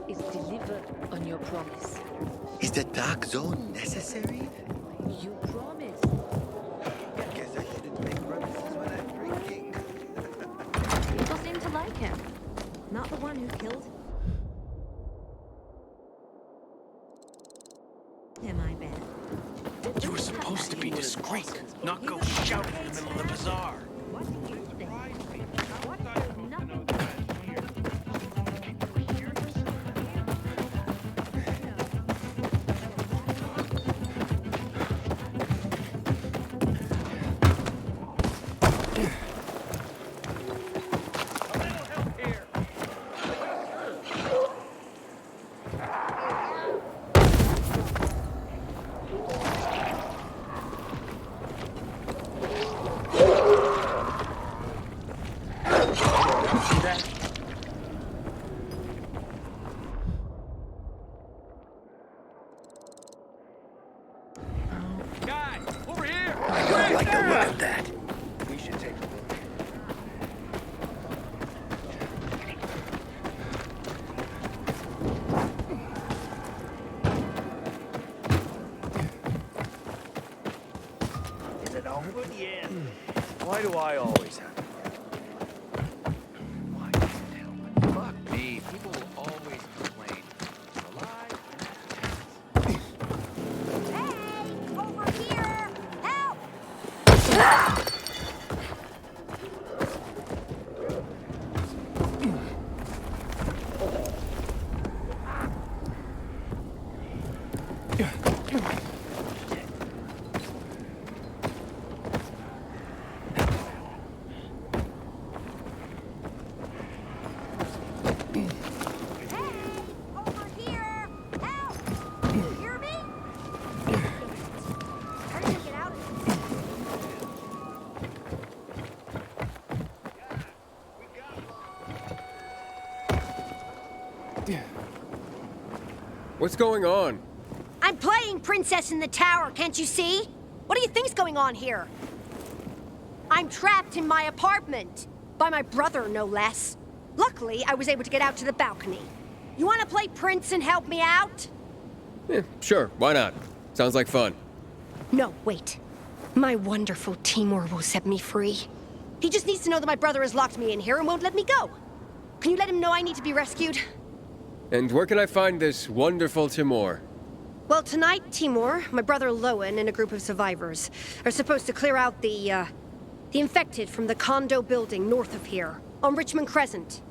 is deliver on your promise. Is the dark zone necessary? You promise. I guess I shouldn't make promises when I'm drinking. People seem to like him. Not the one who killed him, I bet. You were supposed to be discreet, not go shouting in the middle of the bazaar. What do you think? What if there's nothing? Why do I always have to? Why can't help? Fuck me. People will always complain. Alive. Hey! Over here! Help! What's going on? I'm playing Princess in the Tower, can't you see? What do you think's going on here? I'm trapped in my apartment. By my brother, no less. Luckily, I was able to get out to the balcony. You want to play Prince and help me out? Sure, why not? Sounds like fun. No, wait. My wonderful Timur will set me free. He just needs to know that my brother has locked me in here and won't let me go. Can you let him know I need to be rescued? And where can I find this wonderful Timur? Well, tonight, Timur, my brother Lowen, and a group of survivors are supposed to clear out the infected from the condo building north of here, on Richmond Crescent.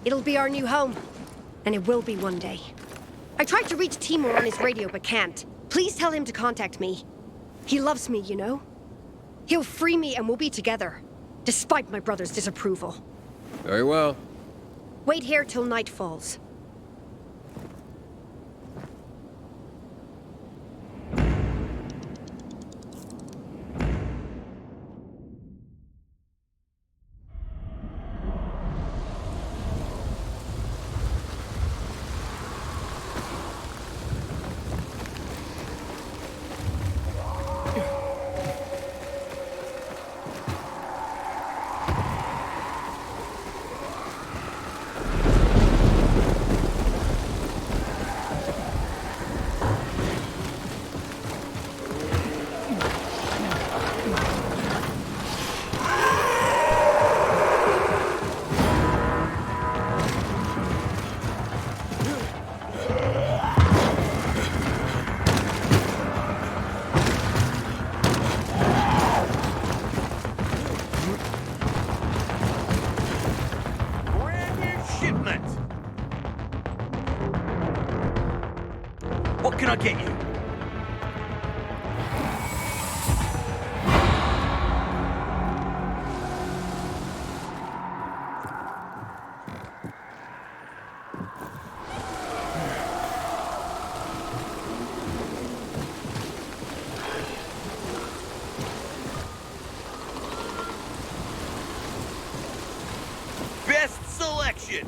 It'll be our new home, and it will be one day. I tried to reach Timur on his radio, but can't. Please tell him to contact me. He loves me, you know? He'll free me and we'll be together, despite my brother's disapproval. Very well. Wait here till night falls. What can I get you? Best selection!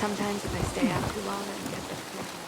Sometimes if I stay out too long, I get the feeling.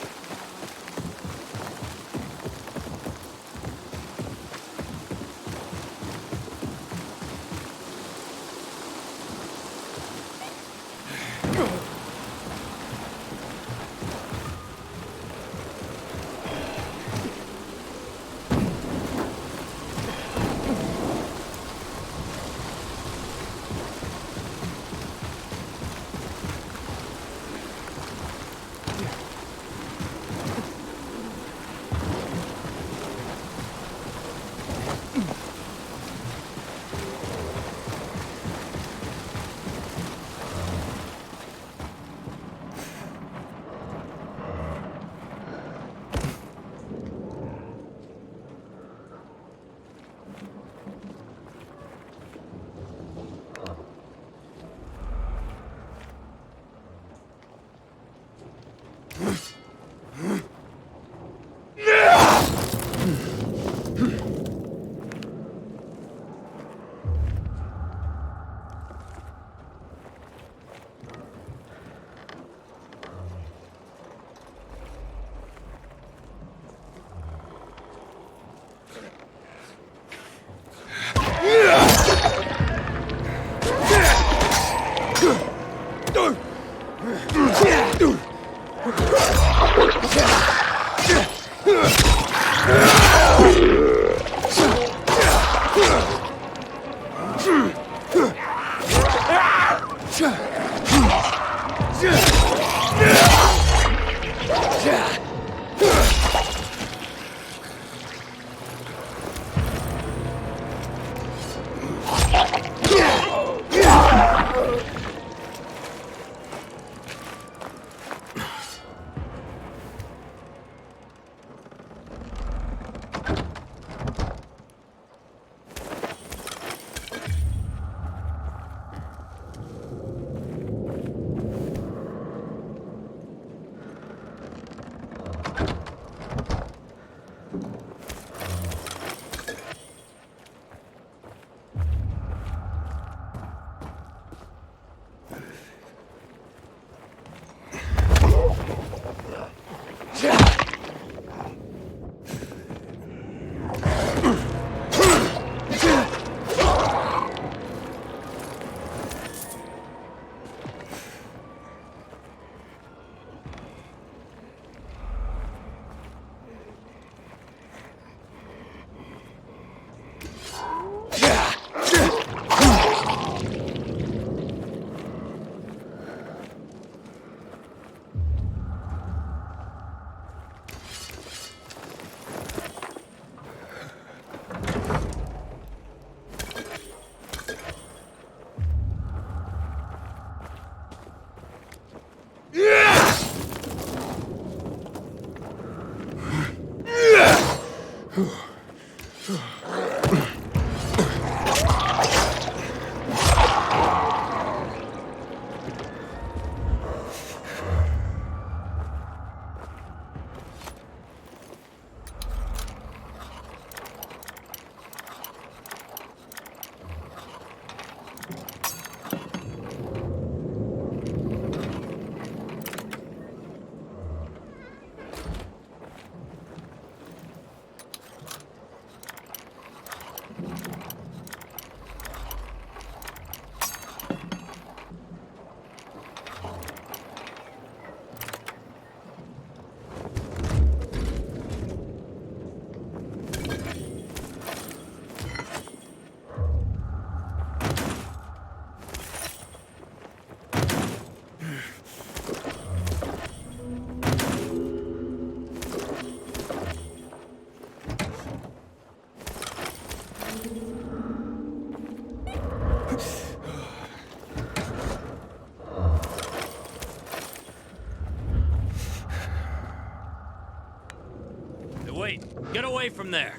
Get away from there.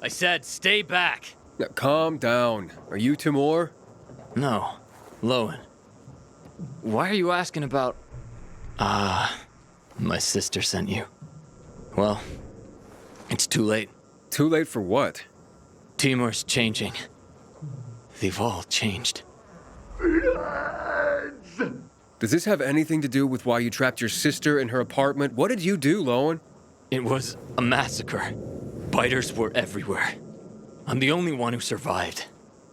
I said stay back. Now, calm down. Are you Timur? No, Lowen. Why are you asking about... my sister sent you. Well, it's too late. Too late for what? Timur's changing. They've all changed. Does this have anything to do with why you trapped your sister in her apartment? What did you do, Lowen? It was a massacre. Biters were everywhere. I'm the only one who survived.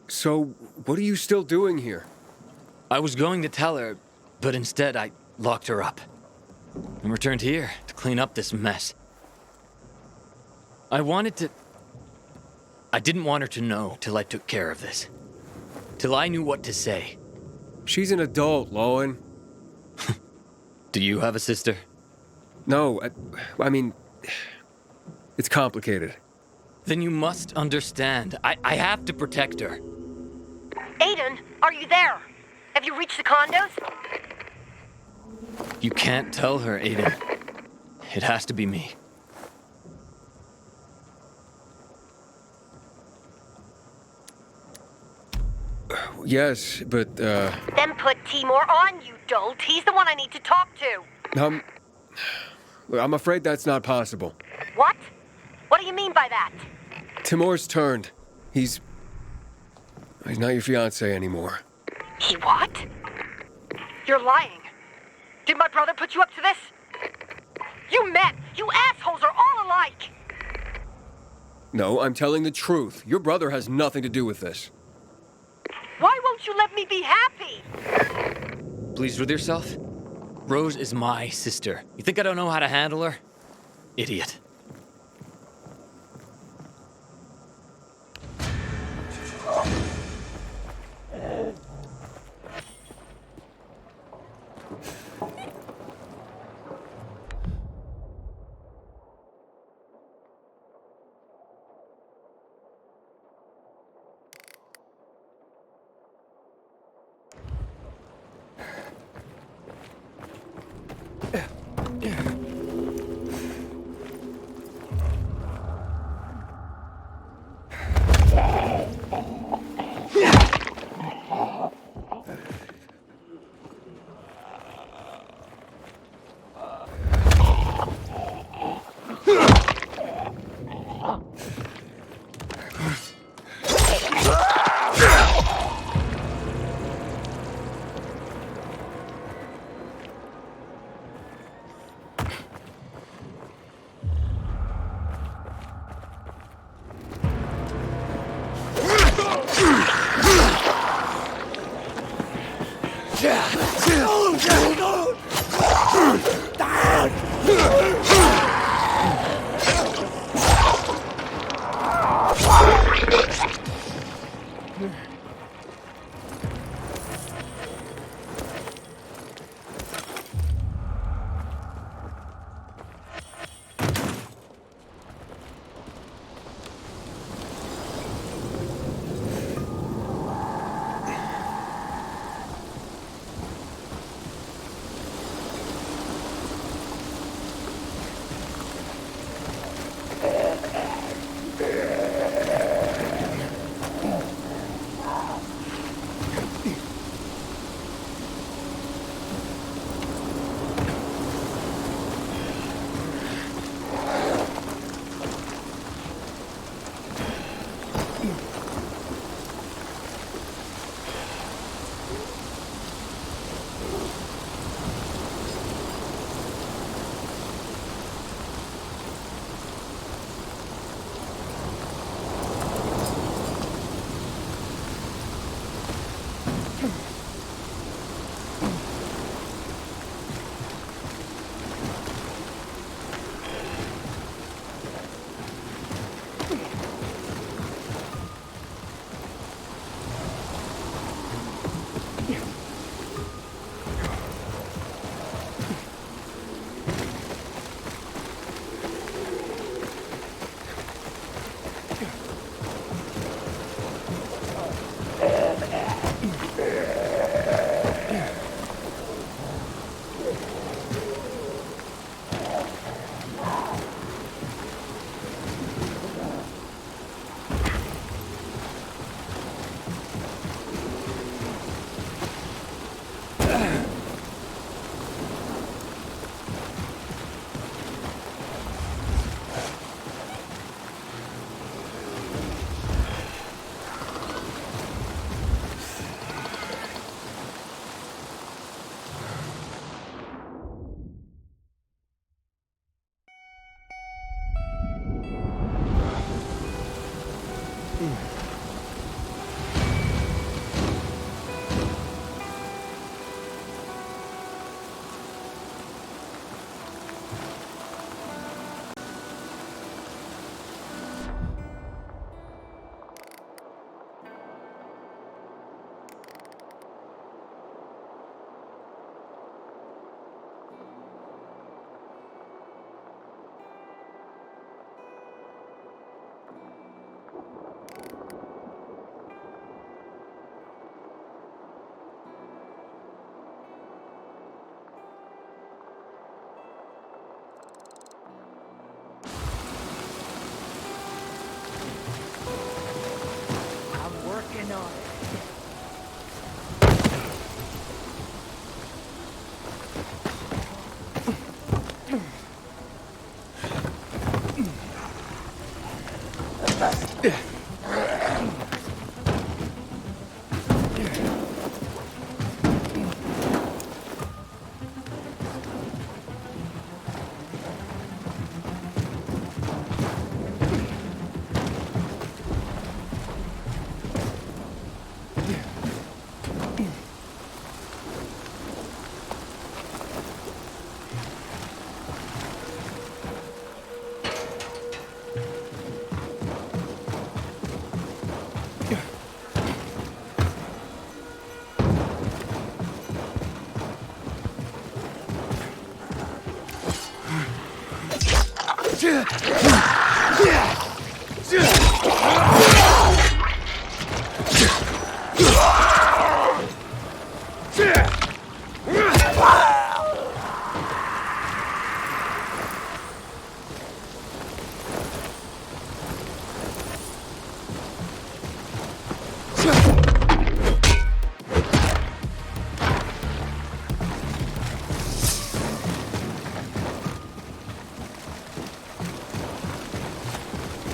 So, what are you still doing here? I was going to tell her, but instead I locked her up. And returned here to clean up this mess. I didn't want her to know till I took care of this. Till I knew what to say. She's an adult, Lowen. Do you have a sister? No, I mean, it's complicated. Then you must understand. I have to protect her. Aiden, are you there? Have you reached the condos? You can't tell her, Aiden. It has to be me. Yes, but, Then put Timur on, you dolt. He's the one I need to talk to. I'm afraid that's not possible. What? What do you mean by that? Timur's turned. He's not your fiancé anymore. He what? You're lying. Did my brother put you up to this? You men, you assholes are all alike. No, I'm telling the truth. Your brother has nothing to do with this. Why won't you let me be happy? Pleased with yourself? Rose is my sister. You think I don't know how to handle her? Idiot.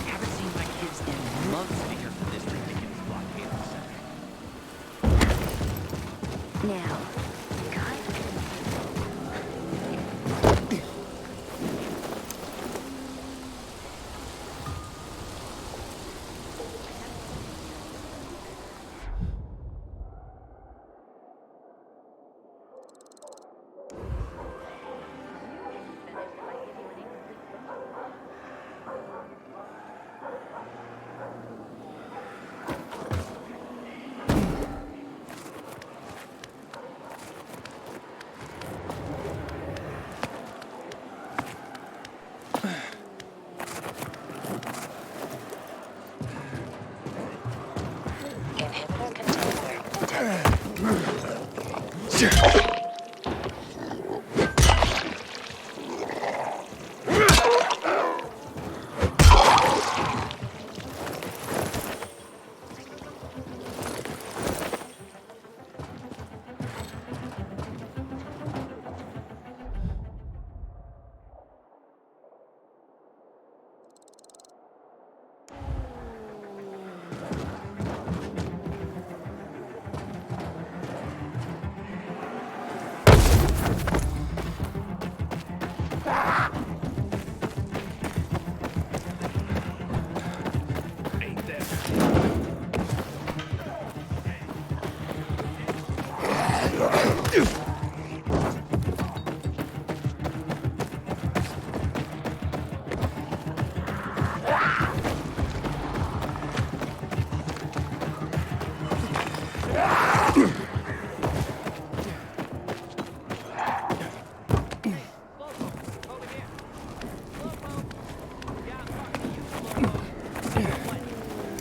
Haven't seen my kids in months because of this ridiculous blockade of the center. Now,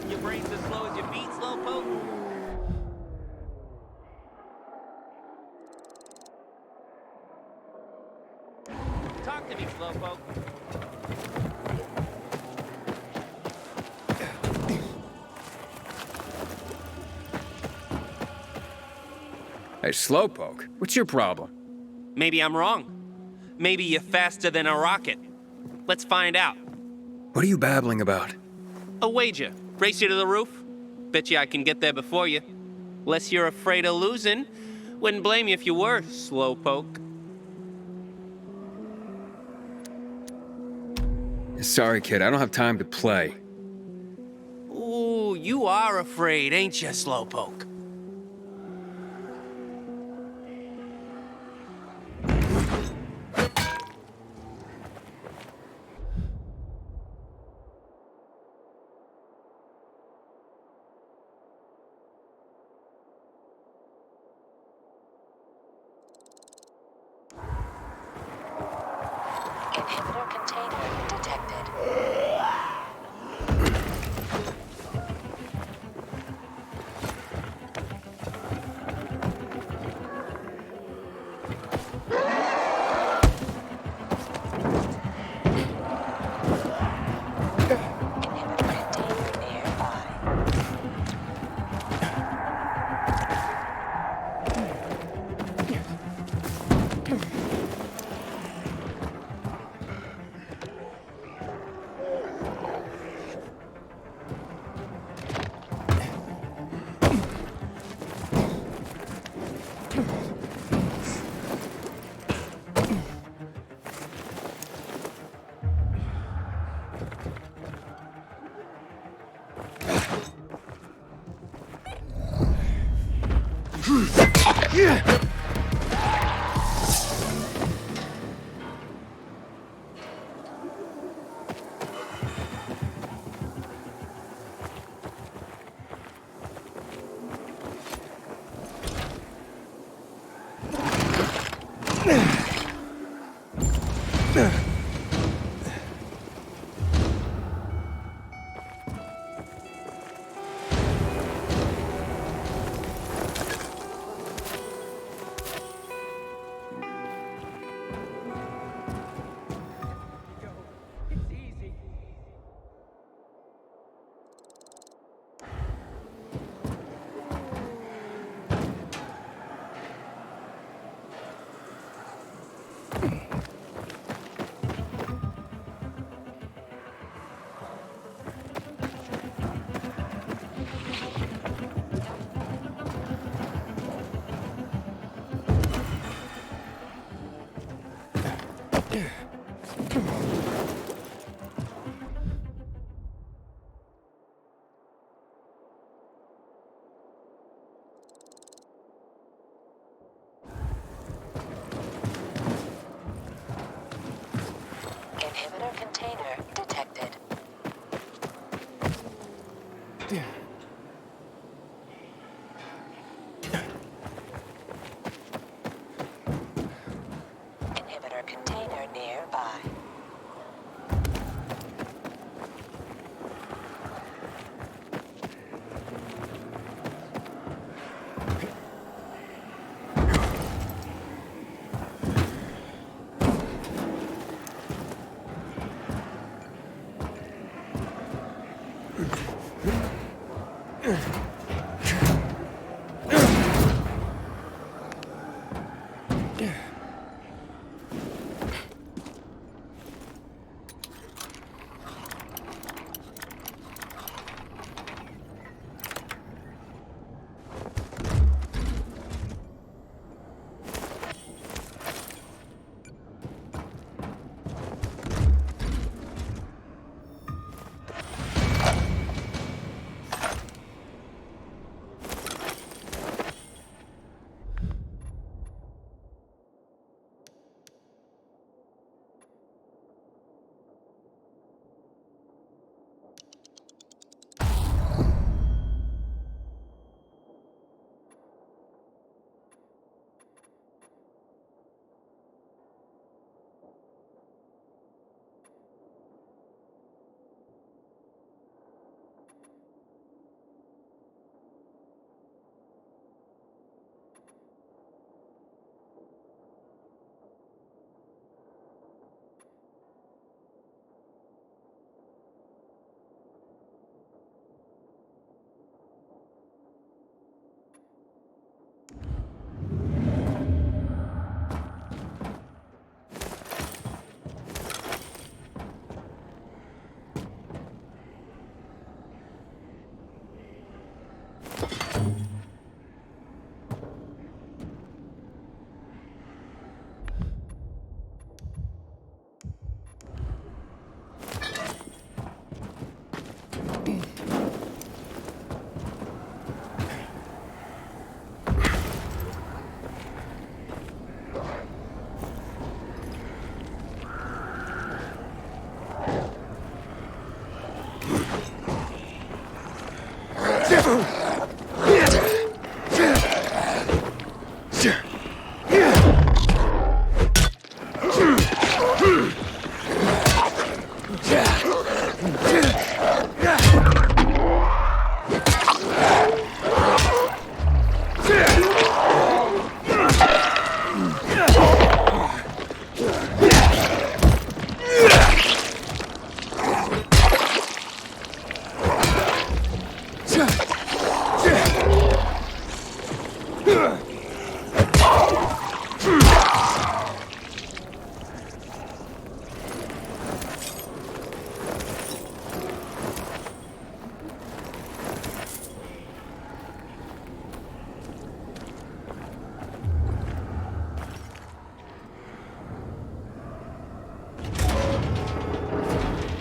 Your brain's as slow as your feet, Slowpoke? Talk to me, Slowpoke. Hey, Slowpoke, what's your problem? Maybe I'm wrong. Maybe you're faster than a rocket. Let's find out. What are you babbling about? A wager. Race you to the roof? Bet you I can get there before you. Unless you're afraid of losing. Wouldn't blame you if you were, Slowpoke. Sorry, kid, I don't have time to play. Ooh, you are afraid, ain't you, Slowpoke? Inhibitor container detected. Inhibitor container nearby. container detected. Inhibitor container nearby.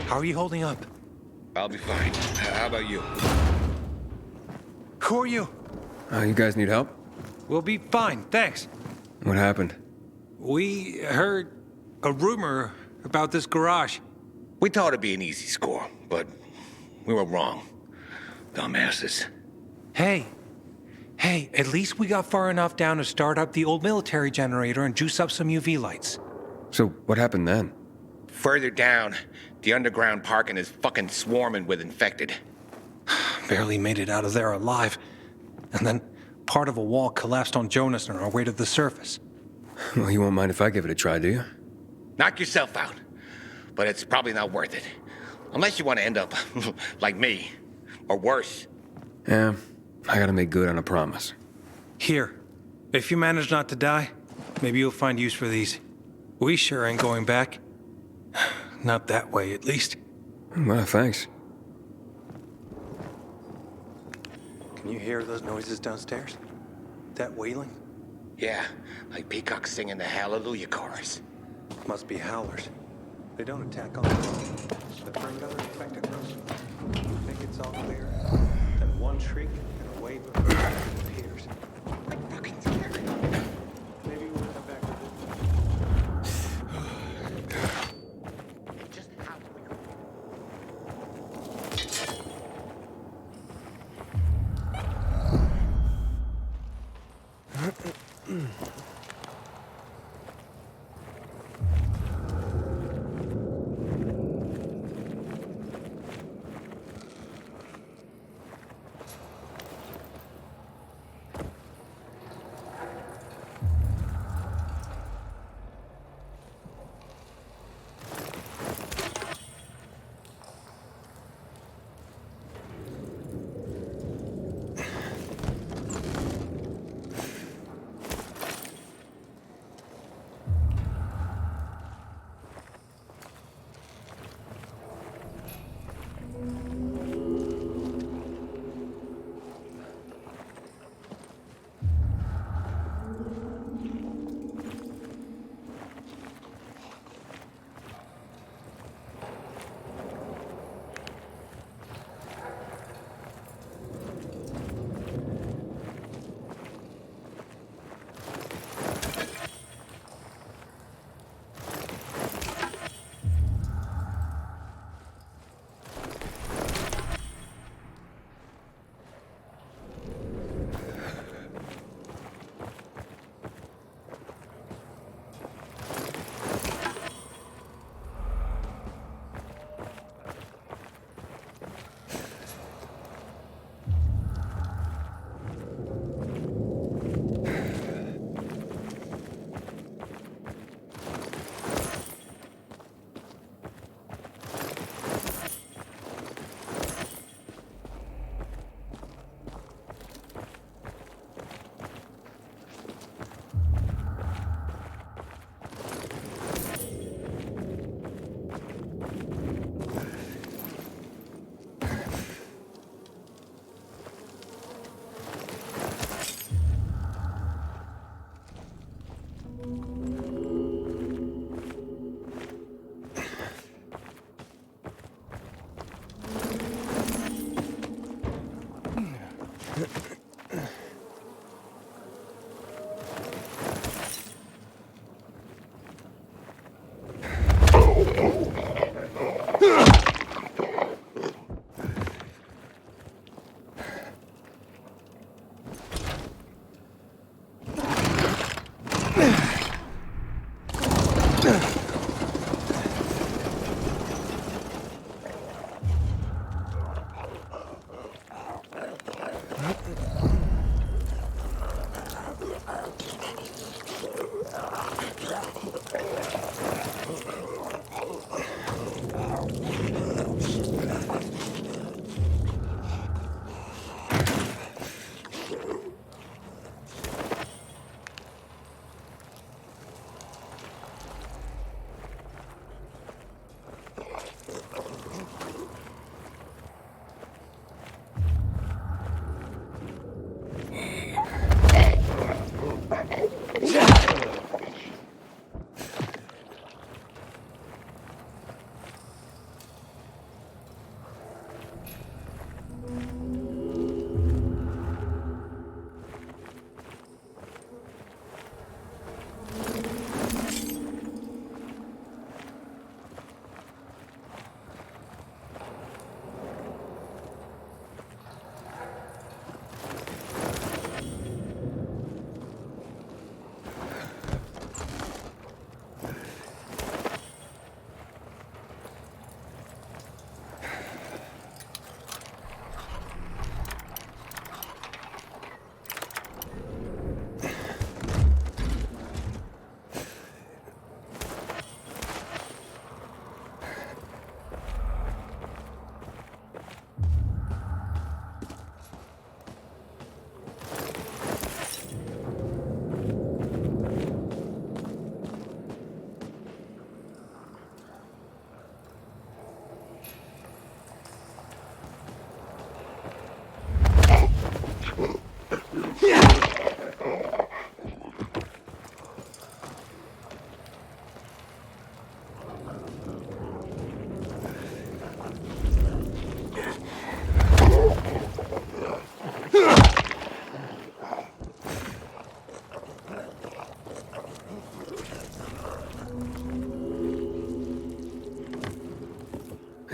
How are you holding up? I'll be fine. How about you? Who are you? You guys need help? We'll be fine, thanks. What happened? We heard a rumor about this garage. We thought it'd be an easy score, but we were wrong. Dumbasses. Hey, at least we got far enough down to start up the old military generator and juice up some UV lights. So, what happened then? Further down, the underground parking is fucking swarming with infected. Barely made it out of there alive. And then part of a wall collapsed on Jonas on our way to the surface. Well, you won't mind if I give it a try, do you? Knock yourself out. But it's probably not worth it. Unless you want to end up like me. Or worse. Yeah, I gotta make good on a promise. Here, if you manage not to die, maybe you'll find use for these. We sure ain't going back. Not that way, at least. Well, thanks. Can you hear those noises downstairs? That wailing? Yeah, like peacocks singing the Hallelujah chorus. Must be howlers. They don't attack on us, but bring other infected groups. We think it's all clear. Then one shriek and a wave of appears. I'm fucking scared. Maybe we'll come back to this. It just happened.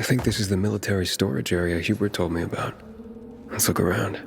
I think this is the military storage area Hubert told me about. Let's look around.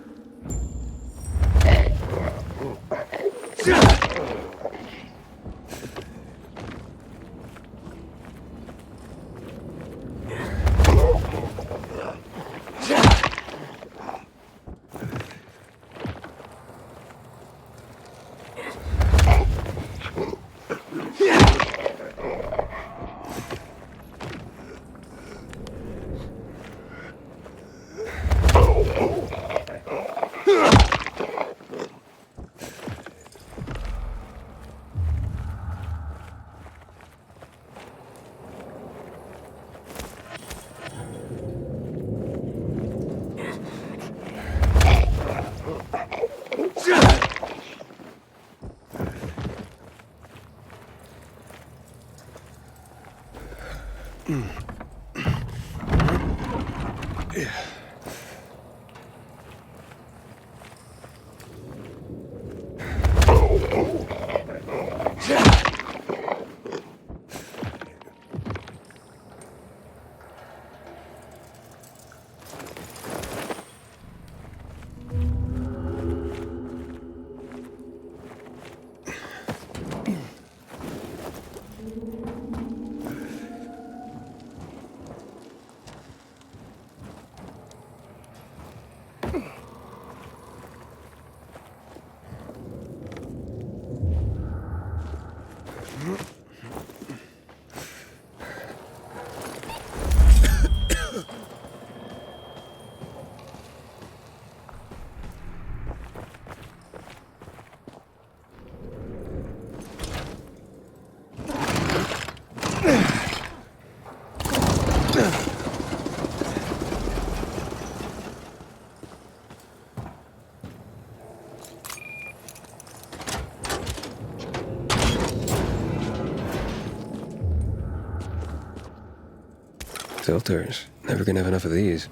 Filters. Never gonna have enough of these.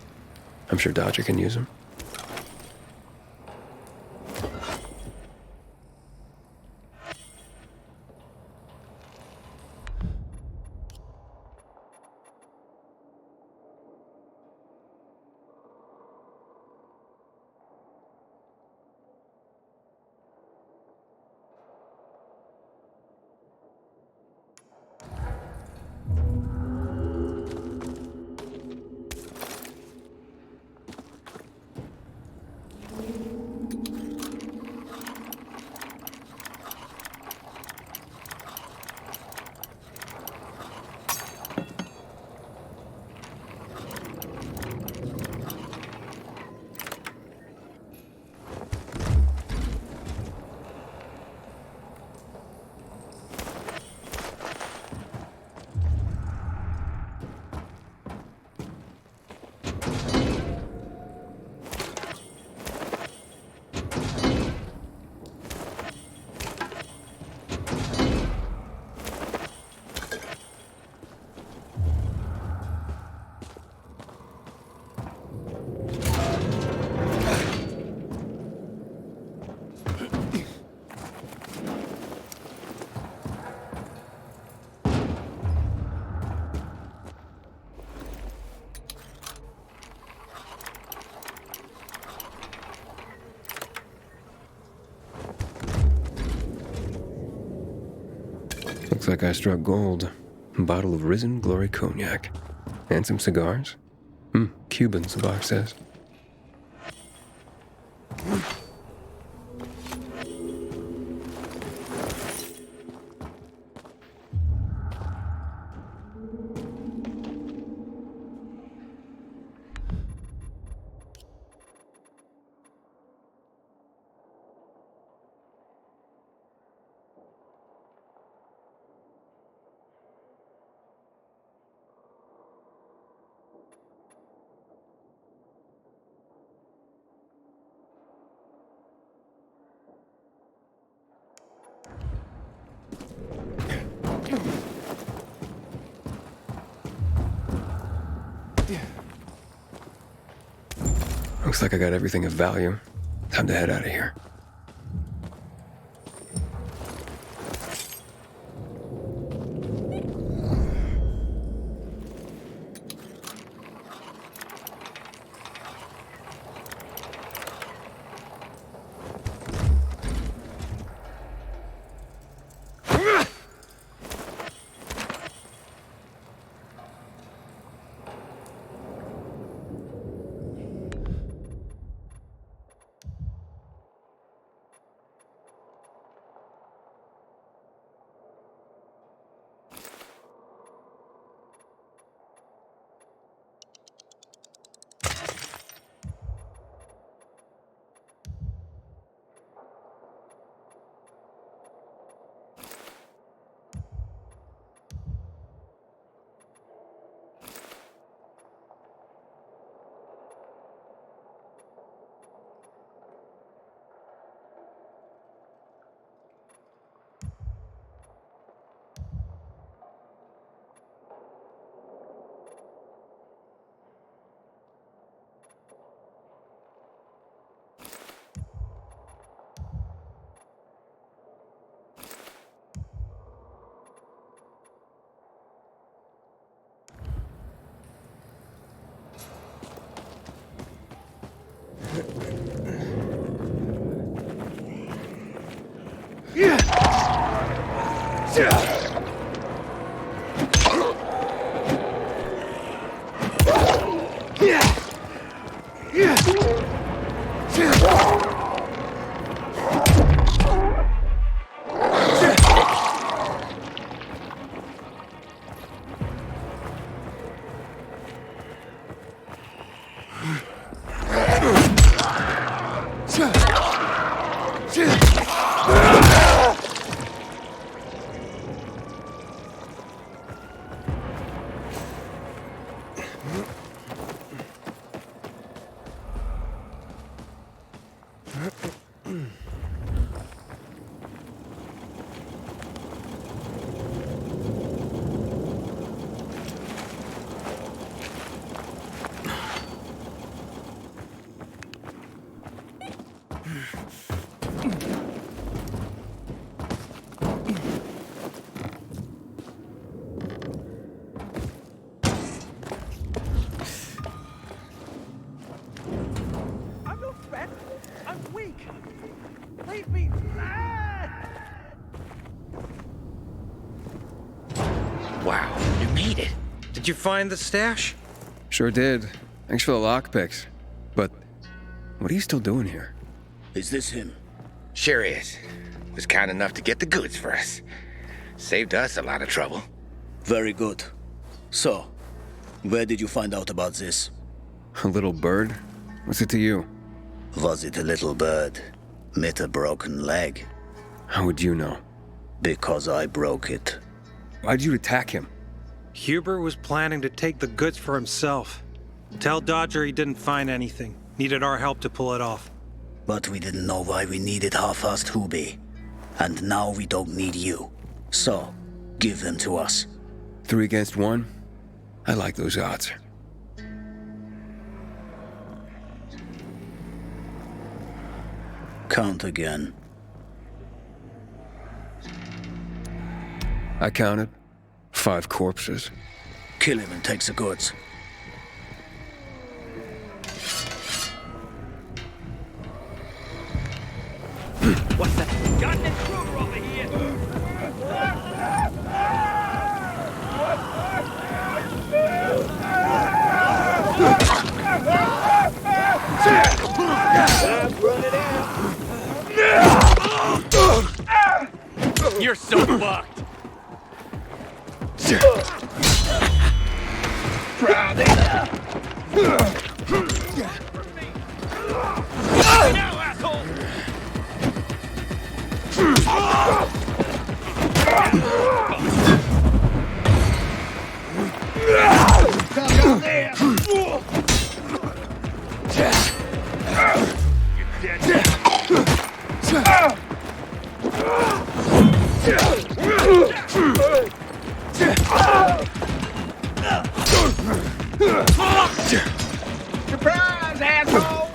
I'm sure Dodger can use them. Looks like I struck gold. A bottle of Risen Glory Cognac. And some cigars. Cubans, the box says. Looks like I got everything of value. Time to head out of here. Wow, you made it. Did you find the stash? Sure did. Thanks for the lockpicks. But what are you still doing here? Is this him? Sure is. Was kind enough to get the goods for us. Saved us a lot of trouble. Very good. So, where did you find out about this? A little bird? What's it to you? Was it a little bird? Met a broken leg? How would you know? Because I broke it. Why'd you attack him? Hubert was planning to take the goods for himself. Tell Dodger he didn't find anything. Needed our help to pull it off. But we didn't know why we needed half-assed Hubie. And now we don't need you. So, give them to us. 3 against 1? I like those odds. Count again. I counted 5 corpses. Kill him and take the goods. What's that? Got an intruder over here! You're so fucked! Now, asshole! Surprise, asshole!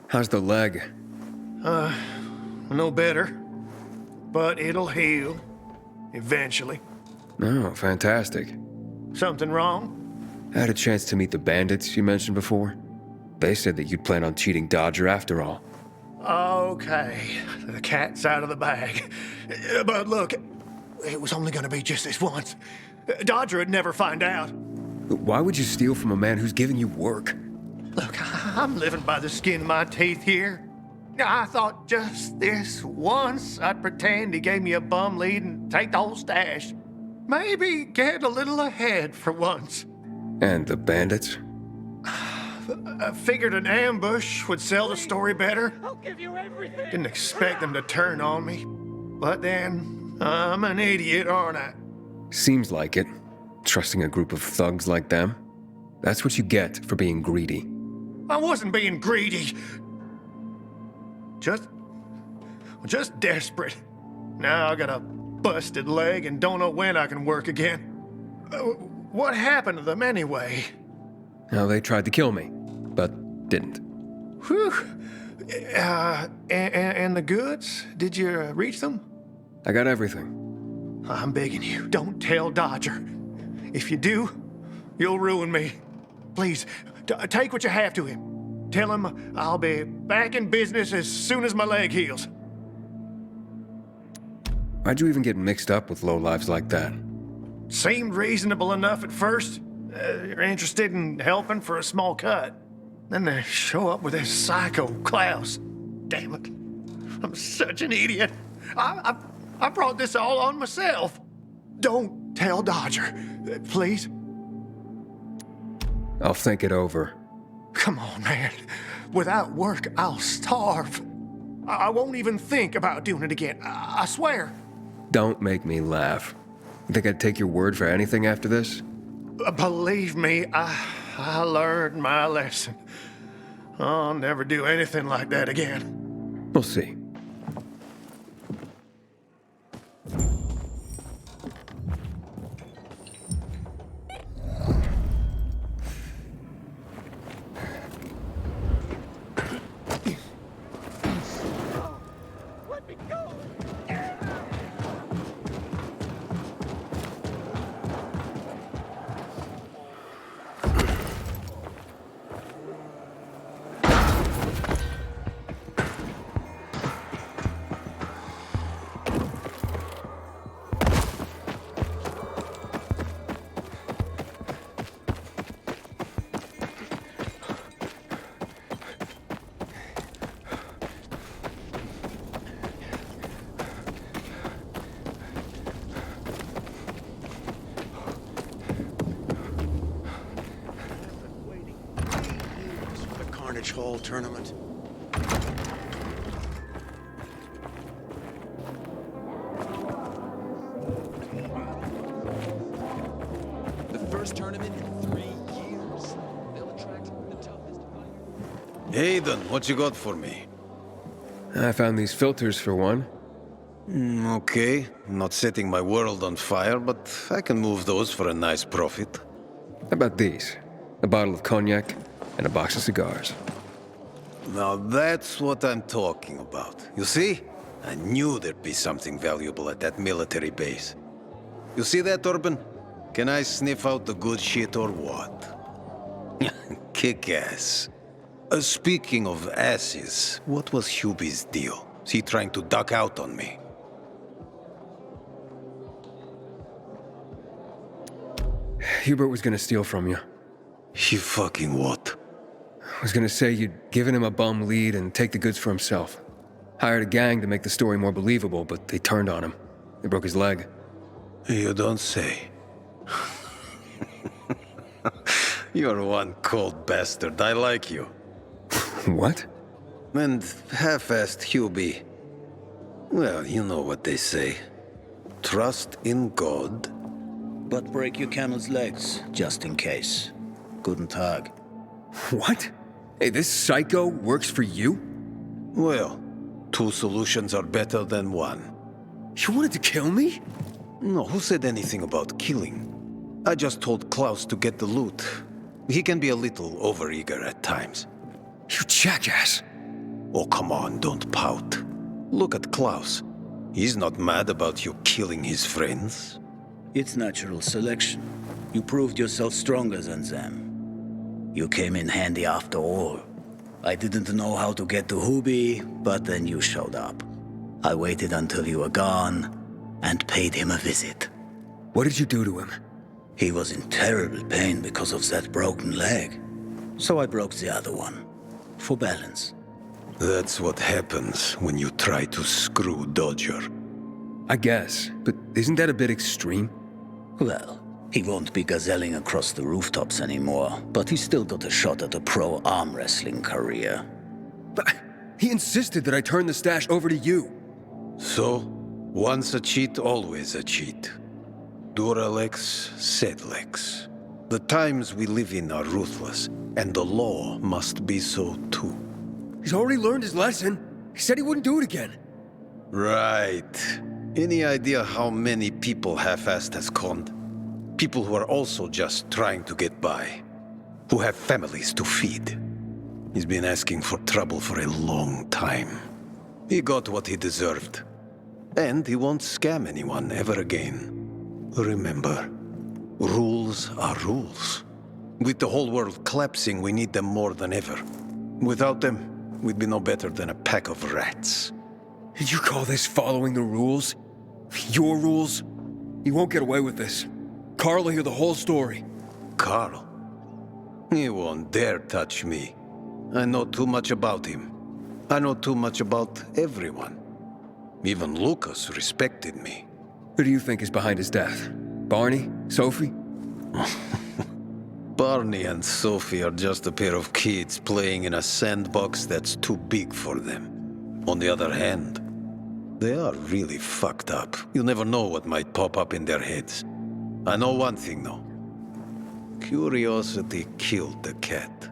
How's the leg? No better. But it'll heal. Eventually. Oh, fantastic. Something wrong? I had a chance to meet the bandits you mentioned before. They said that you'd plan on cheating Dodger after all. Okay, the cat's out of the bag. But look, it was only gonna be just this once. Dodger would never find out. Why would you steal from a man who's giving you work? Look, I'm living by the skin of my teeth here. I thought just this once I'd pretend he gave me a bum lead and take the whole stash. Maybe get a little ahead for once. And the bandits? I figured an ambush would sell the story better. I'll give you everything. Didn't expect them to turn on me. But then, I'm an idiot, aren't I? Seems like it. Trusting a group of thugs like them. That's what you get for being greedy. I wasn't being greedy. Just desperate. Now I got a busted leg and don't know when I can work again. What happened to them anyway? Now, they tried to kill me, but didn't. Whew. And the goods? Did you reach them? I got everything. I'm begging you, don't tell Dodger. If you do, you'll ruin me. Please, take what you have to him. Tell him I'll be back in business as soon as my leg heals. Why'd you even get mixed up with lowlifes like that? Seemed reasonable enough at first. You're interested in helping for a small cut. Then they show up with this psycho Klaus. Damn it. I'm such an idiot. I brought this all on myself. Don't tell Dodger, please. I'll think it over. Come on, man. Without work, I'll starve. I won't even think about doing it again. I swear. Don't make me laugh. You think I'd take your word for anything after this? Believe me, I learned my lesson. I'll never do anything like that again. We'll see. Hall tournament. The first tournament in 3 years. They'll attract the toughest fighters. Aiden, what you got for me? I found these filters for one. Okay, I'm not setting my world on fire, but I can move those for a nice profit. How about these? A bottle of cognac and a box of cigars. Now that's what I'm talking about. You see? I knew there'd be something valuable at that military base. You see that, Urban? Can I sniff out the good shit or what? Kick ass. Speaking of asses, what was Hubie's deal? Is he trying to duck out on me? Hubert was gonna steal from you. He fucking what? I was gonna say you'd given him a bum lead and take the goods for himself. Hired a gang to make the story more believable, but they turned on him. They broke his leg. You don't say. You're one cold bastard. I like you. What? And half-assed Hubie. Well, you know what they say. Trust in God. But break your camel's legs, just in case. Guten Tag. What? Hey, this psycho works for you? Well, 2 solutions are better than 1. You wanted to kill me? No, who said anything about killing? I just told Klaus to get the loot. He can be a little overeager at times. You jackass! Oh, come on, don't pout. Look at Klaus. He's not mad about you killing his friends. It's natural selection. You proved yourself stronger than them. You came in handy after all. I didn't know how to get to Hubi, but then you showed up. I waited until you were gone, and paid him a visit. What did you do to him? He was in terrible pain because of that broken leg. So I broke the other one. For balance. That's what happens when you try to screw Dodger. I guess, but isn't that a bit extreme? Well, he won't be gazelling across the rooftops anymore, but he's still got a shot at a pro arm wrestling career. But he insisted that I turn the stash over to you. So, once a cheat, always a cheat. Duralex, Sedlex. The times we live in are ruthless, and the law must be so too. He's already learned his lesson. He said he wouldn't do it again. Right. Any idea how many people half-assed has conned? People who are also just trying to get by. Who have families to feed. He's been asking for trouble for a long time. He got what he deserved. And he won't scam anyone ever again. Remember, rules are rules. With the whole world collapsing, we need them more than ever. Without them, we'd be no better than a pack of rats. Did you call this following the rules? Your rules? You won't get away with this. Carl will hear the whole story. Carl? He won't dare touch me. I know too much about him. I know too much about everyone. Even Lucas respected me. Who do you think is behind his death? Barney? Sophie? Barney and Sophie are just a pair of kids playing in a sandbox that's too big for them. On the other hand, they are really fucked up. You never know what might pop up in their heads. I know one thing, though. Curiosity killed the cat.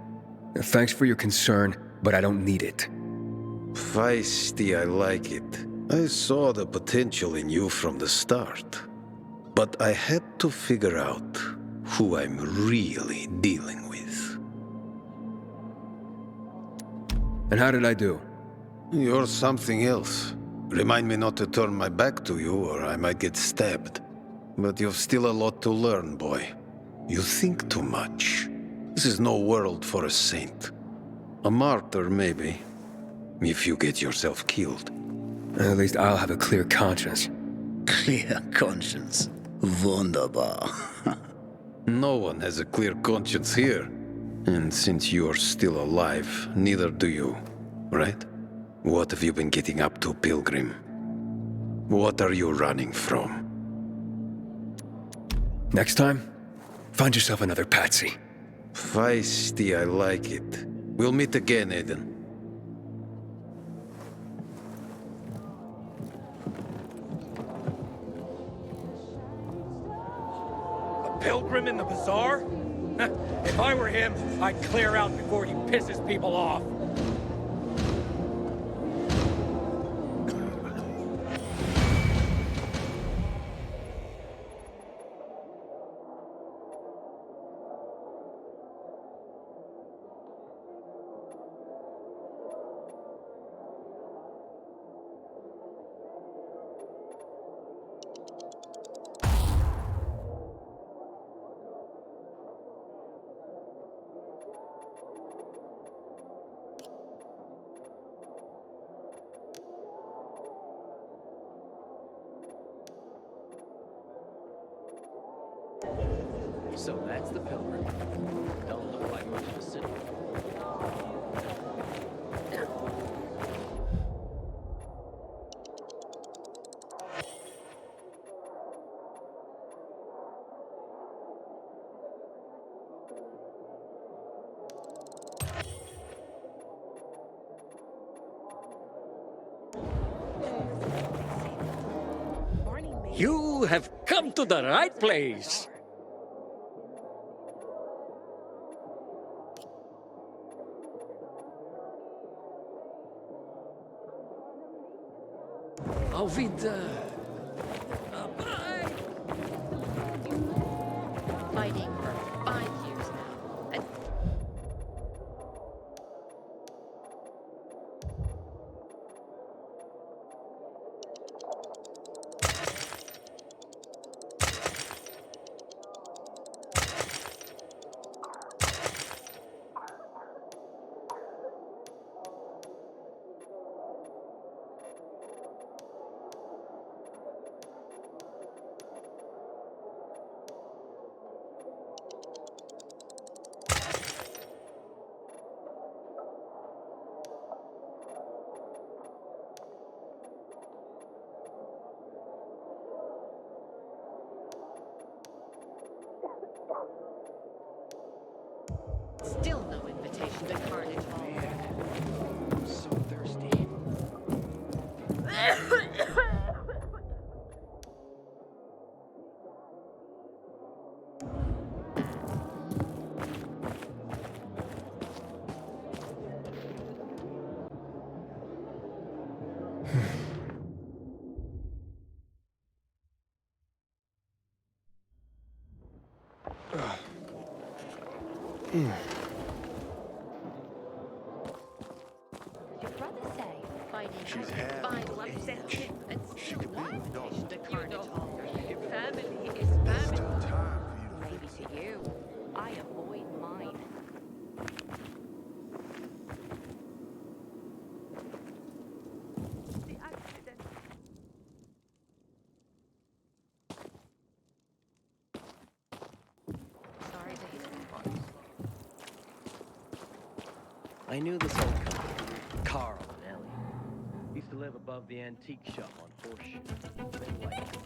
Thanks for your concern, but I don't need it. Feisty, I like it. I saw the potential in you from the start. But I had to figure out who I'm really dealing with. And how did I do? You're something else. Remind me not to turn my back to you, or I might get stabbed. But you've still a lot to learn, boy. You think too much. This is no world for a saint. A martyr, maybe. If you get yourself killed. At least I'll have a clear conscience. Clear conscience. Wunderbar. No one has a clear conscience here. And since you're still alive, neither do you, right? What have you been getting up to, Pilgrim? What are you running from? Next time, find yourself another patsy. Feisty, I like it. We'll meet again, Aiden. Pilgrim in the bazaar? If I were him, I'd clear out before he pisses people off. So that's the Pilgrim. Don't look like much of a city. You have come to the right place. Auf Fighting for 5 years now. Still no invitation to Carnage Hall. I'm so thirsty. Your brother say fighting She's had find an one age. sensitive and She still could be one adult. invitation to Carnage Hall. Family is There's family. still time for you to Maybe to you. I avoid mine. The accident. Sorry to hear that. I knew this old couple, Carl and Ellie. Used to live above the antique shop on Horseshoe. Been like '"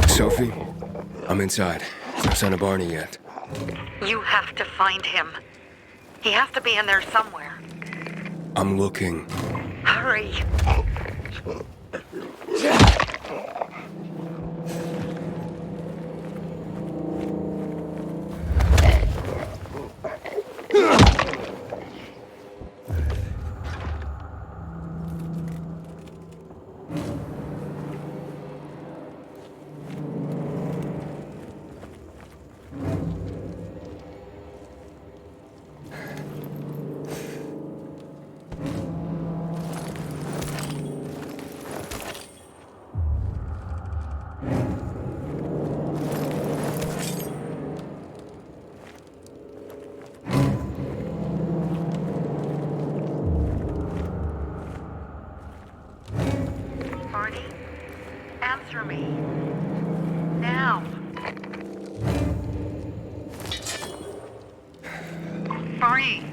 Sophie, I'm inside. No sign of Barney yet. You have to find him. He has to be in there somewhere. I'm looking. Hurry. Barney, answer me. Now. Barney,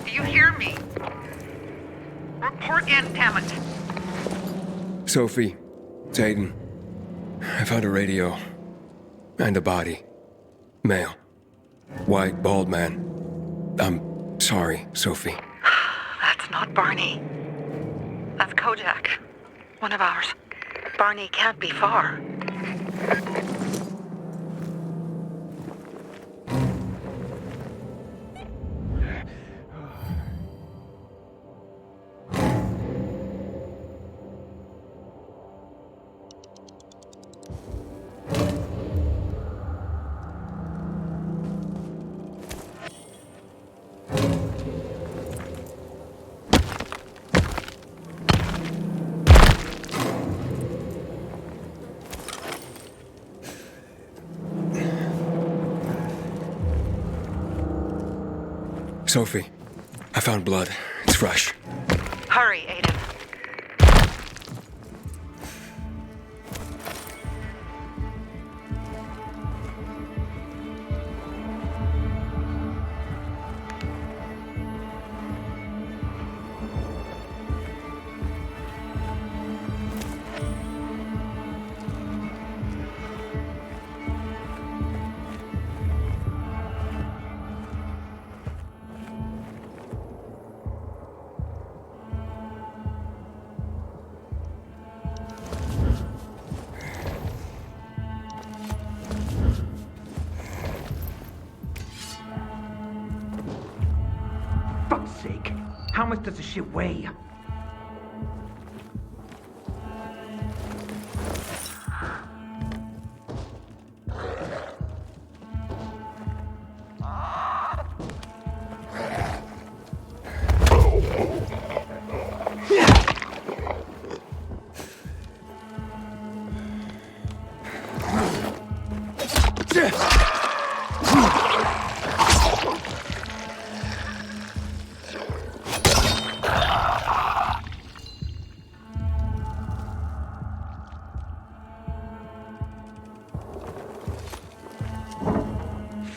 do you hear me? Report in, damn it. Sophie, it's Aiden. I found a radio. And a body. Male. White, bald man. I'm sorry, Sophie. That's not Barney. That's Kojak. One of ours. Barney can't be far. Sophie, I found blood. It's fresh. Hurry, Aiden. Fuck's sake. How much does this shit weigh?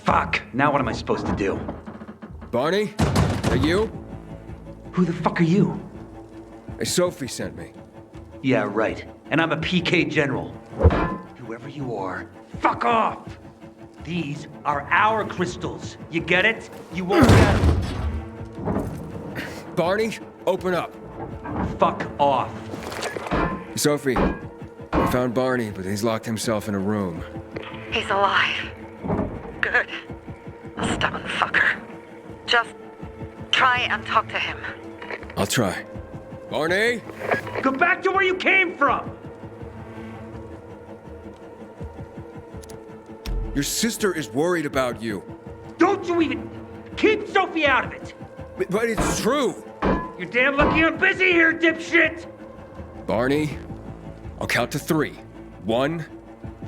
Fuck. Now what am I supposed to do? Barney? Are you? Who the fuck are you? Sophie sent me. Yeah, right. And I'm a PK general. Whoever you are, fuck off! These are our crystals. You get it? You won't get them. Barney, open up. Fuck off. Sophie, I found Barney, but he's locked himself in a room. He's alive. Good. A stubborn fucker. Just try and talk to him. I'll try. Barney? Go back to where you came from! Your sister is worried about you. Don't you even... Keep Sophie out of it! But it's true! You're damn lucky I'm busy here, dipshit! Barney, I'll count to 3. 1,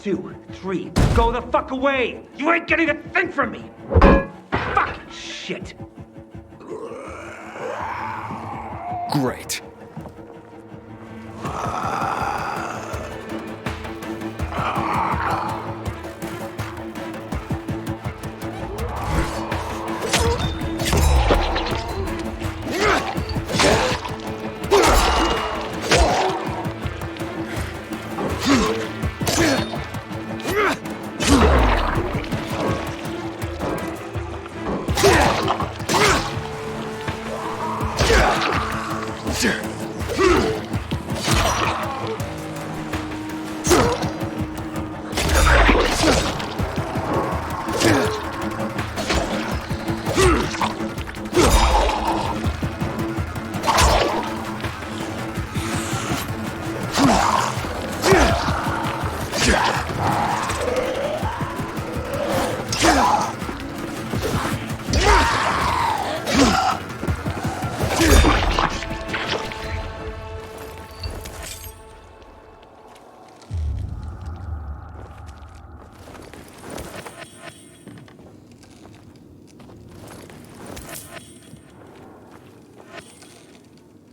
2, 3. Go the fuck away! You ain't getting a thing from me! Fucking shit! Great.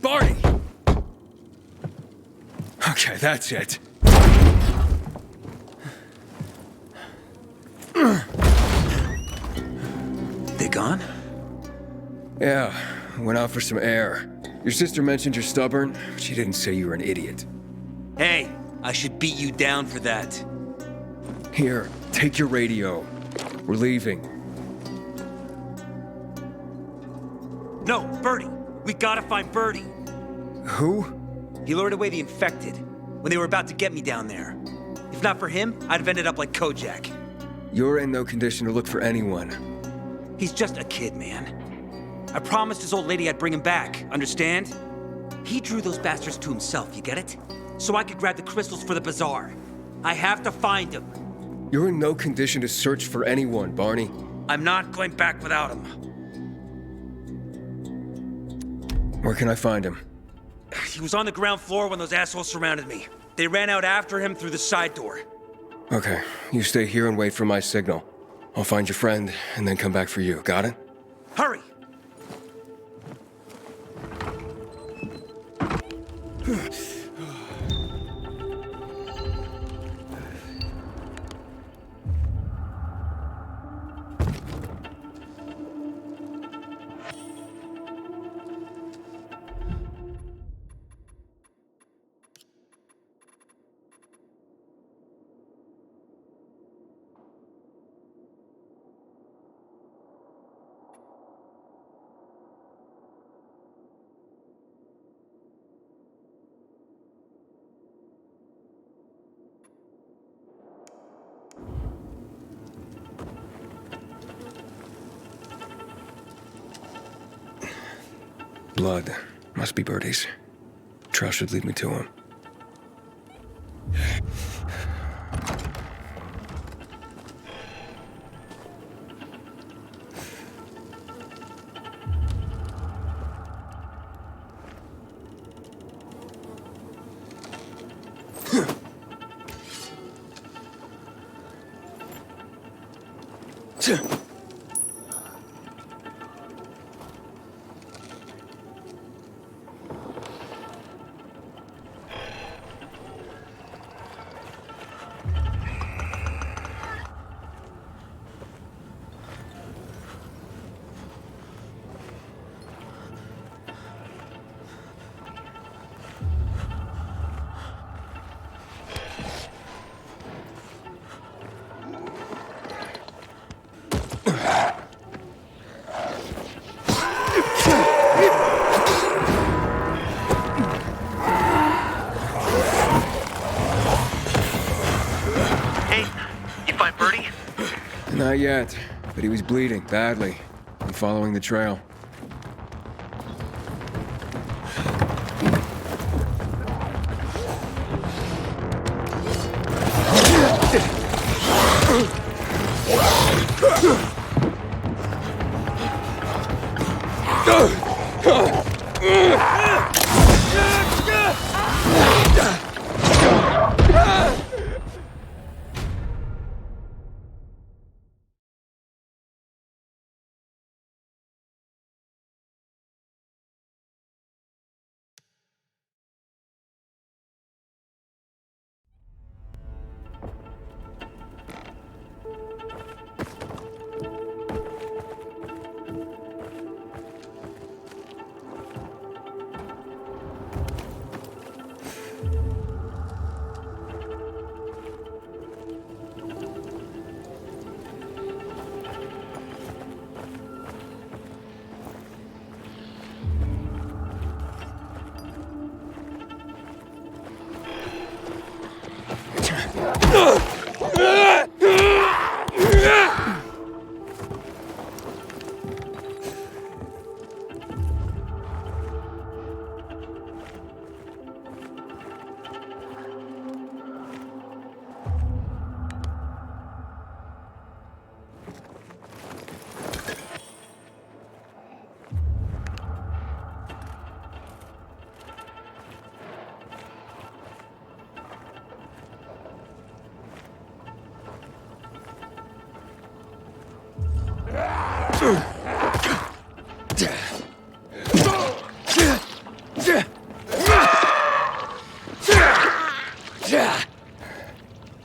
Barney! Okay, that's it. They gone? Yeah, went out for some air. Your sister mentioned you're stubborn. She didn't say you were an idiot. Hey, I should beat you down for that. Here, take your radio. We're leaving. No, Birdie. We gotta find Birdie. Who? He lured away the infected when they were about to get me down there. If not for him, I'd have ended up like Kojak. You're in no condition to look for anyone. He's just a kid, man. I promised his old lady I'd bring him back, understand? He drew those bastards to himself, you get it? So I could grab the crystals for the bazaar. I have to find him. You're in no condition to search for anyone, Barney. I'm not going back without him. Where can I find him? He was on the ground floor when those assholes surrounded me. They ran out after him through the side door. Okay, you stay here and wait for my signal. I'll find your friend and then come back for you. Got it? Hurry! Blood. Must be Birdie's. Trail should lead me to him. Not yet, but he was bleeding badly. I'm following the trail.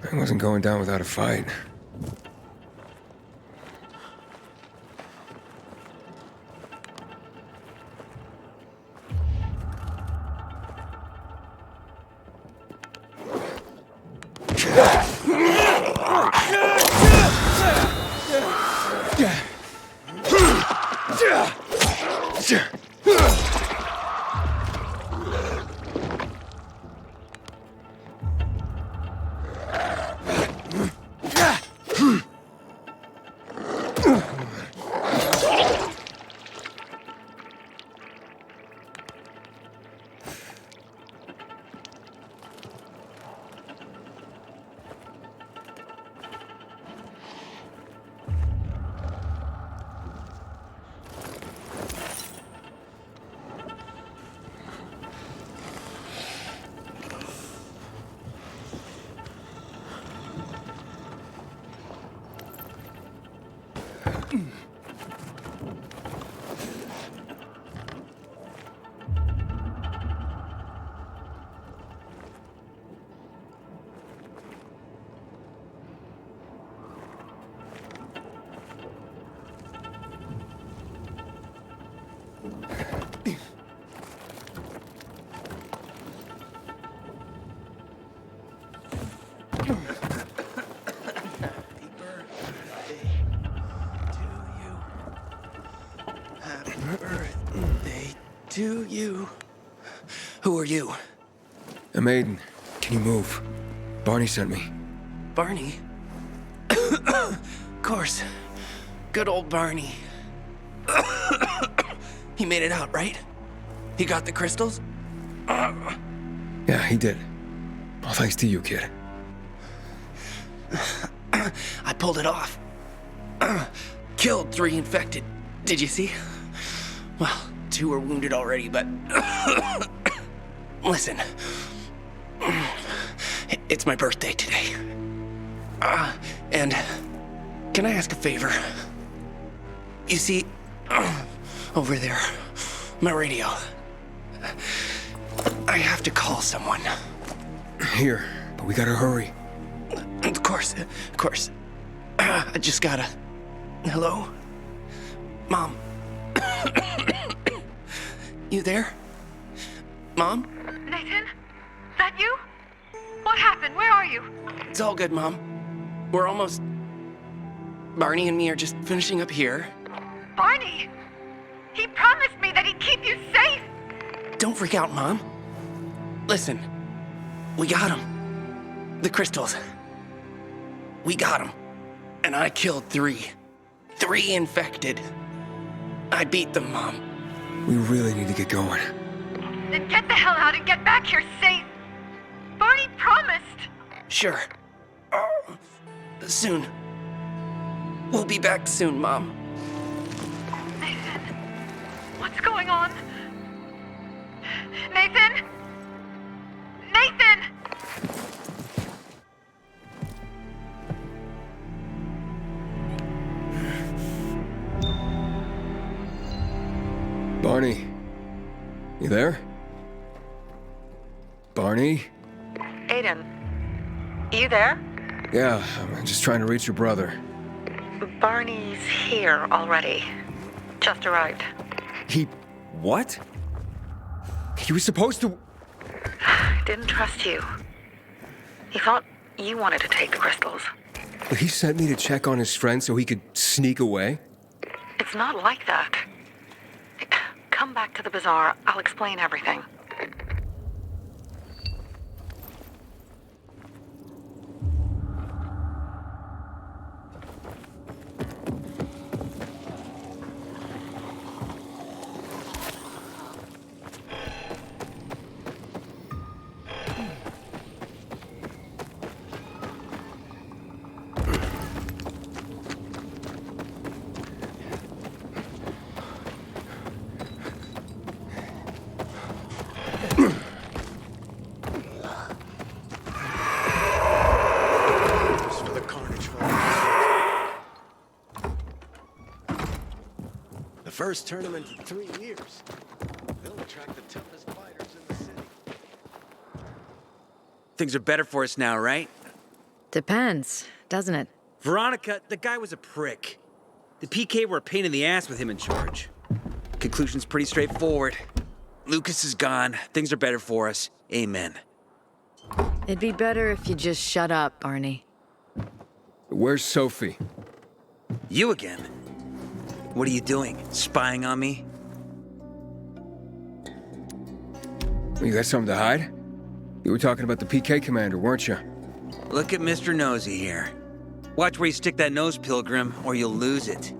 I wasn't going down without a fight. Happy birthday to you. Who are you? I'm Aiden. Can you move? Barney sent me. Barney? Of course. Good old Barney. He made it out, right? He got the crystals? Yeah, he did. All thanks to you, kid. I pulled it off. Killed 3 infected. Did you see? Well, 2 are wounded already, but... Listen. It's my birthday today. And can I ask a favor? You see, over there, my radio. I have to call someone. Here, but we gotta hurry. Of course. I just gotta... Hello? Mom? You there? Mom? Nathan? That you? What happened? Where are you? It's all good, Mom. We're almost... Barney and me are just finishing up here. Barney! He promised me that he'd keep you safe! Don't freak out, Mom. Listen, we got him. The crystals. We got him. And I killed 3. 3 infected. I beat them, Mom. We really need to get going. Then get the hell out and get back here safe! Barney promised! Sure. Soon. We'll be back soon, Mom. Nathan, what's going on? Nathan? Nathan! Barney, you there? Barney? Aiden, you there? Yeah, I'm just trying to reach your brother. Barney's here already. Just arrived. He... what? He was supposed to... Didn't trust you. He thought you wanted to take the crystals. He sent me to check on his friend so he could sneak away? It's not like that. Come back to the bazaar. I'll explain everything. First tournament in 3 years. They'll attract the toughest fighters in the city. Things are better for us now, right? Depends, doesn't it? Veronica, the guy was a prick. The PK were a pain in the ass with him in charge. Conclusion's pretty straightforward. Lucas is gone. Things are better for us. Amen. It'd be better if you just shut up, Barney. Where's Sophie? You again? What are you doing? Spying on me? You got something to hide? You were talking about the PK commander, weren't you? Look at Mr. Nosy here. Watch where you stick that nose, Pilgrim, or you'll lose it.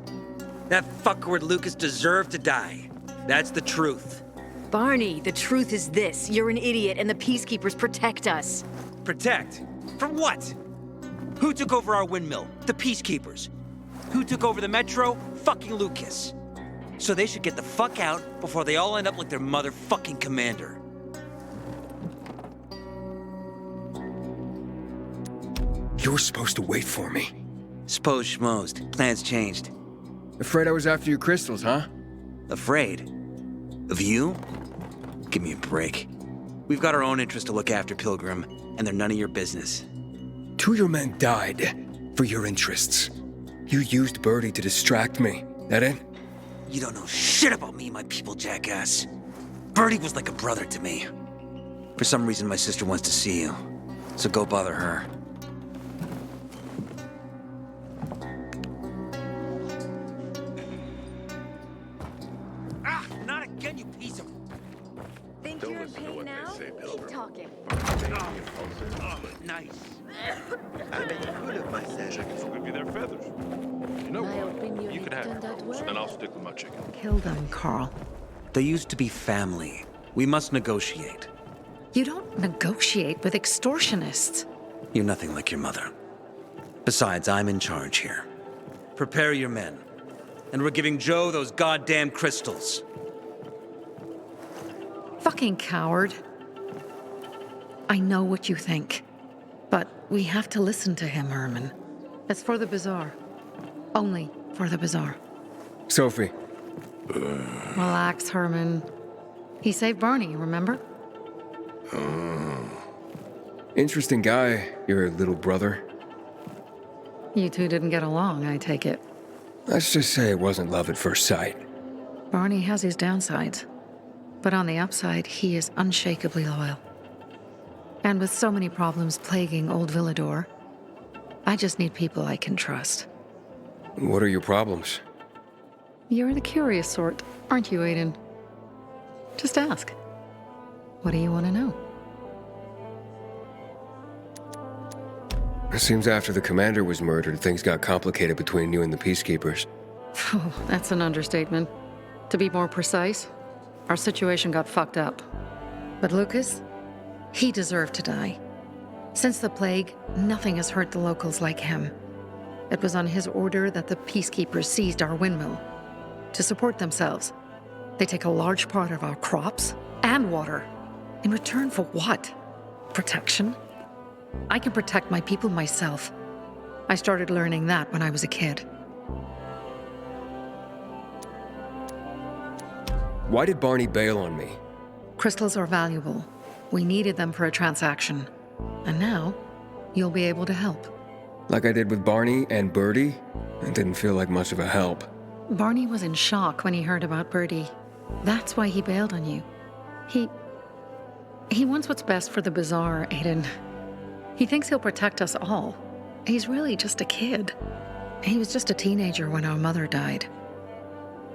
That fuckward Lucas deserved to die. That's the truth. Barney, the truth is this. You're an idiot, and the Peacekeepers protect us. Protect? From what? Who took over our windmill? The Peacekeepers. Who took over the Metro? Fucking Lucas. So they should get the fuck out before they all end up like their motherfucking commander. You were supposed to wait for me. Suppose schmozed. Plans changed. Afraid I was after your crystals, huh? Afraid? Of you? Give me a break. We've got our own interests to look after, Pilgrim, and they're none of your business. 2 of your men died for your interests. You used Birdie to distract me. That it? You don't know shit about me and my people, jackass. Birdie was like a brother to me. For some reason, my sister wants to see you. So go bother her. nice. I made a fool of myself. Chickens will give you their feathers. You know what? You can have your goose, and I'll stick with my chicken. Kill them, Carl. They used to be family. We must negotiate. You don't negotiate with extortionists. You're nothing like your mother. Besides, I'm in charge here. Prepare your men. And we're giving Joe those goddamn crystals. Fucking coward. I know what you think. But we have to listen to him, Herman. It's for the bazaar. Only for the bazaar. Sophie. Relax, Herman. He saved Barney, remember? Interesting guy, your little brother. You two didn't get along, I take it. Let's just say it wasn't love at first sight. Barney has his downsides. But on the upside, he is unshakably loyal. And with so many problems plaguing old Villador, I just need people I can trust. What are your problems? You're the curious sort, aren't you, Aiden? Just ask. What do you want to know? It seems after the commander was murdered, things got complicated between you and the Peacekeepers. Oh, that's an understatement. To be more precise, our situation got fucked up. But Lucas, he deserved to die. Since the plague, nothing has hurt the locals like him. It was on his order that the Peacekeepers seized our windmill. To support themselves, they take a large part of our crops and water. In return for what? Protection? I can protect my people myself. I started learning that when I was a kid. Why did Barney bail on me? Crystals are valuable. We needed them for a transaction. And now, you'll be able to help. Like I did with Barney and Birdie? It didn't feel like much of a help. Barney was in shock when he heard about Birdie. That's why he bailed on you. He wants what's best for the bazaar, Aiden. He thinks he'll protect us all. He's really just a kid. He was just a teenager when our mother died.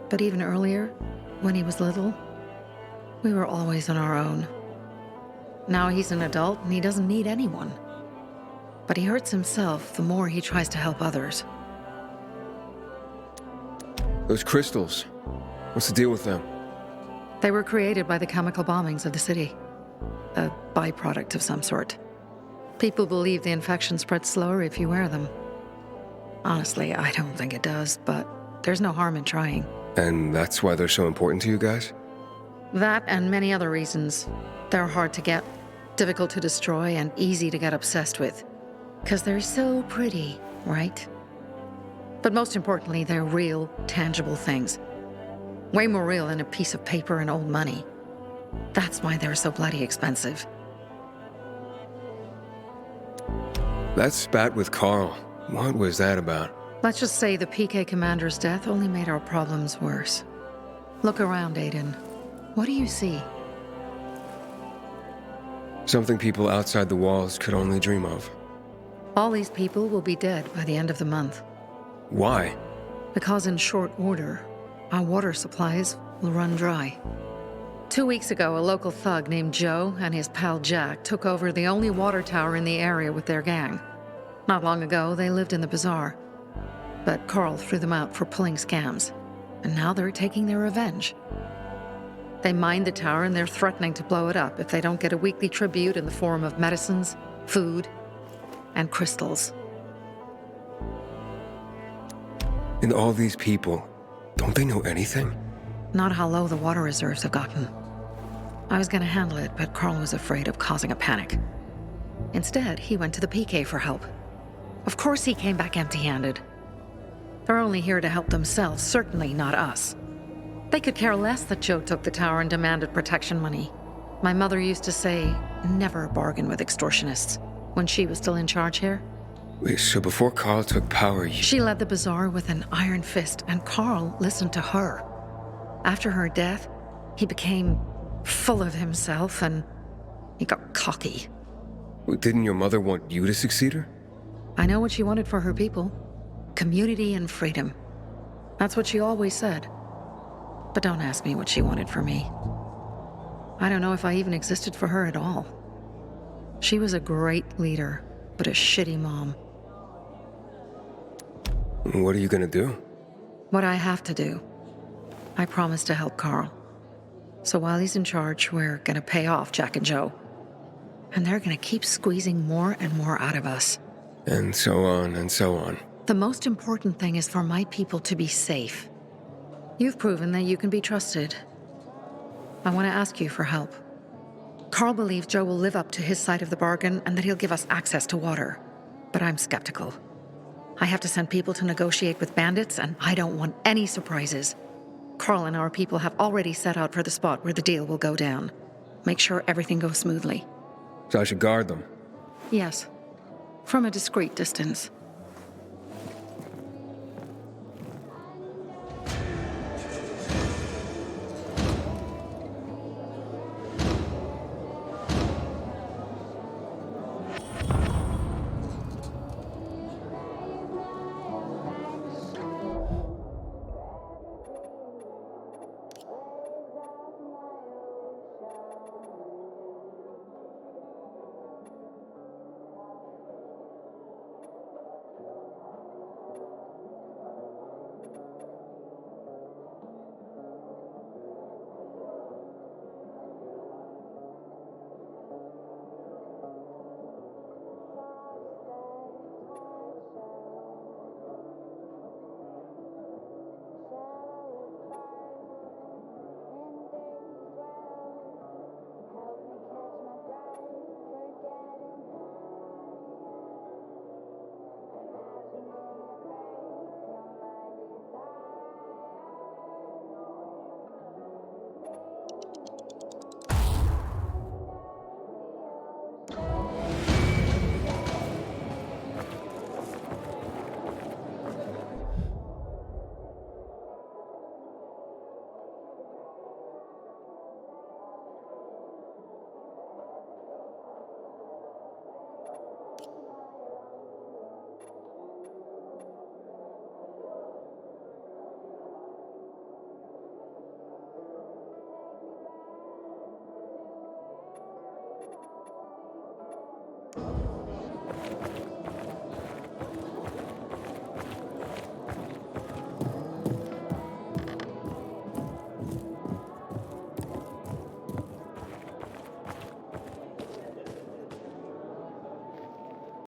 But even earlier, when he was little, we were always on our own. Now he's an adult and he doesn't need anyone. But he hurts himself the more he tries to help others. Those crystals, what's the deal with them? They were created by the chemical bombings of the city. A byproduct of some sort. People believe the infection spreads slower if you wear them. Honestly, I don't think it does, but there's no harm in trying. And that's why they're so important to you guys? That and many other reasons. They're hard to get, difficult to destroy, and easy to get obsessed with. 'Cause they're so pretty, right? But most importantly, they're real, tangible things. Way more real than a piece of paper and old money. That's why they're so bloody expensive. That spat with Carl, what was that about? Let's just say the PK commander's death only made our problems worse. Look around, Aiden. What do you see? Something people outside the walls could only dream of. All these people will be dead by the end of the month. Why? Because in short order, our water supplies will run dry. 2 weeks ago, a local thug named Joe and his pal Jack took over the only water tower in the area with their gang. Not long ago, they lived in the bazaar. But Carl threw them out for pulling scams. And now they're taking their revenge. They mined the tower and they're threatening to blow it up if they don't get a weekly tribute in the form of medicines, food, and crystals. And all these people, don't they know anything? Not how low the water reserves have gotten. I was gonna handle it, but Carl was afraid of causing a panic. Instead, he went to the PK for help. Of course he came back empty-handed. They're only here to help themselves, certainly not us. They could care less that Joe took the tower and demanded protection money. My mother used to say, never bargain with extortionists, when she was still in charge here. Wait, so before Carl took power, She led the bazaar with an iron fist, and Carl listened to her. After her death, he became full of himself and he got cocky. Wait, didn't your mother want you to succeed her? I know what she wanted for her people. Community and freedom. That's what she always said. But don't ask me what she wanted for me. I don't know if I even existed for her at all. She was a great leader, but a shitty mom. What are you gonna do? What I have to do. I promised to help Carl. So while he's in charge, we're gonna pay off Jack and Joe. And they're gonna keep squeezing more and more out of us. And so on and so on. The most important thing is for my people to be safe. You've proven that you can be trusted. I want to ask you for help. Carl believes Joe will live up to his side of the bargain and that he'll give us access to water. But I'm skeptical. I have to send people to negotiate with bandits, and I don't want any surprises. Carl and our people have already set out for the spot where the deal will go down. Make sure everything goes smoothly. So I should guard them. Yes. From a discreet distance.